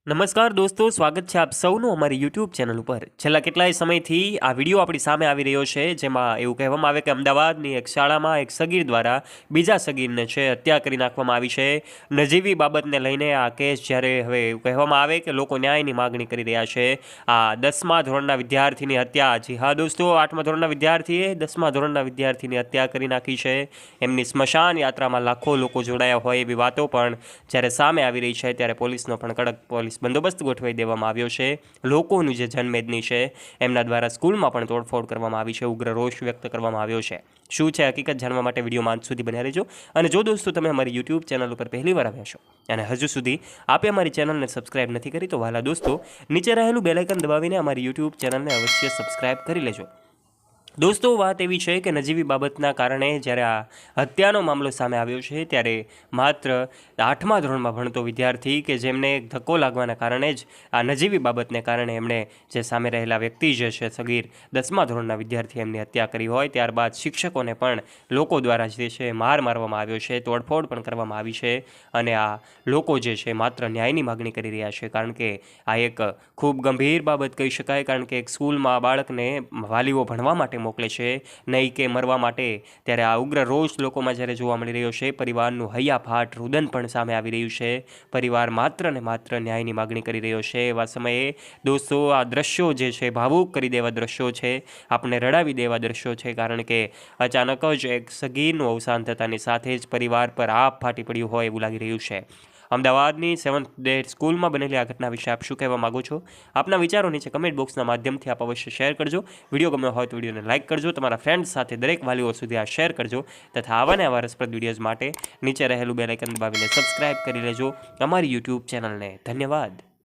નમસ્કાર દોસ્તો, સ્વાગત છે આપ સૌનું અમારી યુટ્યુબ ચેનલ ઉપર। છેલ્લા કેટલાય સમયથી આ વિડીયો આપણી સામે આવી રહ્યો છે, જેમાં એવું કહેવામાં આવે કે અમદાવાદની એક શાળામાં એક સગીર દ્વારા બીજા સગીરને છે હત્યા કરી નાખવામાં આવી છે। નજીવી બાબતને લઈને આ કેસ જ્યારે હવે એવું કહેવામાં આવે કે લોકો ન્યાયની માગણી કરી રહ્યા છે। આ 10મા ધોરણના વિદ્યાર્થીની હત્યા, જી હા દોસ્તો, 8મા ધોરણના વિદ્યાર્થીએ 10મા ધોરણના વિદ્યાર્થીની હત્યા કરી નાખી છે। એમની સ્મશાન યાત્રામાં લાખો લોકો જોડાયા હોય એવી વાતો પણ જ્યારે સામે આવી રહી છે, ત્યારે પોલીસનો પણ કડક પોલીસ બંદોબસ્ત ગોઠવાઈ દેવામાં આવ્યો છે। લોકોનું જે જનમેદની છે એમના દ્વારા સ્કૂલમાં પણ તોડફોડ કરવામાં આવી છે, ઉગ્ર રોષ વ્યક્ત કરવામાં આવ્યો છે। શું છે હકીકત જાણવા માટે વિડીયોમાં અંત સુધી બન્યા રહેજો। અને જો દોસ્તો તમે અમારી યુટ્યુબ ચેનલ ઉપર પહેલીવાર આવ્યા છો અને હજુ સુધી આપે અમારી ચેનલને સબસ્ક્રાઇબ નથી કરી, તો વહાલા દોસ્તો નીચે રહેલું બેલ આઇકન દબાવીને અમારી યુટ્યુબ ચેનલને અવશ્ય સબસ્ક્રાઇબ કરી લેજો। દોસ્તો વાત એવી છે કે નજીવી બાબતના કારણે જ્યારે આ હત્યાનો મામલો સામે આવ્યો છે, ત્યારે માત્ર 8મા ધોરણમાં ભણતો વિદ્યાર્થી કે જેમને એક ધક્કો લાગવાના કારણે જ આ નજીવી બાબતને કારણે એમણે જે સામે રહેલા વ્યક્તિ જે છે સગીર 10મા ધોરણના વિદ્યાર્થી એમની હત્યા કરી હોય, ત્યારબાદ શિક્ષકોને પણ લોકો દ્વારા જે છે માર મારવામાં આવ્યો છે, તોડફોડ પણ કરવામાં આવી છે। અને આ લોકો જે છે માત્ર ન્યાયની માગણી કરી રહ્યા છે, કારણ કે આ એક ખૂબ ગંભીર બાબત કહી શકાય। કારણ કે એક સ્કૂલમાં બાળકને વાલીઓ ભણવા માટે મોકલે છે, નહીં કે મરવા માટે। ત્યારે આ ઉગ્ર રોષ લોકોમાં જ્યારે જોવા મળી રહ્યો છે, પરિવારનું હૈયાફાટ રુદન પણ સામે આવી રહ્યું છે। પરિવાર માત્ર ને માત્ર ન્યાયની માગણી કરી રહ્યો છે। એવા સમયે દોસ્તો આ દ્રશ્યો જે છે ભાવુક કરી દેવા દ્રશ્યો છે, આપણે રડાવી દેવા દ્રશ્યો છે, કારણ કે અચાનક જ એક સગીરનું અવસાન થતાની સાથે જ પરિવાર પર આપ ફાટી પડ્યું હોય એવું લાગી રહ્યું છે। અમદાવાદની 7th ડે સ્કૂલમાં બનેલી આ ઘટના વિશે આપ શું કહેવા માગો છો? આપના વિચારો નીચે કમેન્ટ બોક્સના માધ્યમથી આપ અવશ્ય શેર કરજો। વિડીયો ગમ્યો હોય તો વિડીયોને લાઇક કરજો, તમારા ફ્રેન્ડ્સ સાથે દરેક વાલીઓ સુધી આ શેર કરજો, તથા આવા ને આવા રસપ્રદ વિડીયોઝ માટે નીચે રહેલું બેલ આઇકન દબાવીને સબસ્ક્રાઇબ કરી લેજો અમારી યુટ્યુબ ચેનલને। ધન્યવાદ।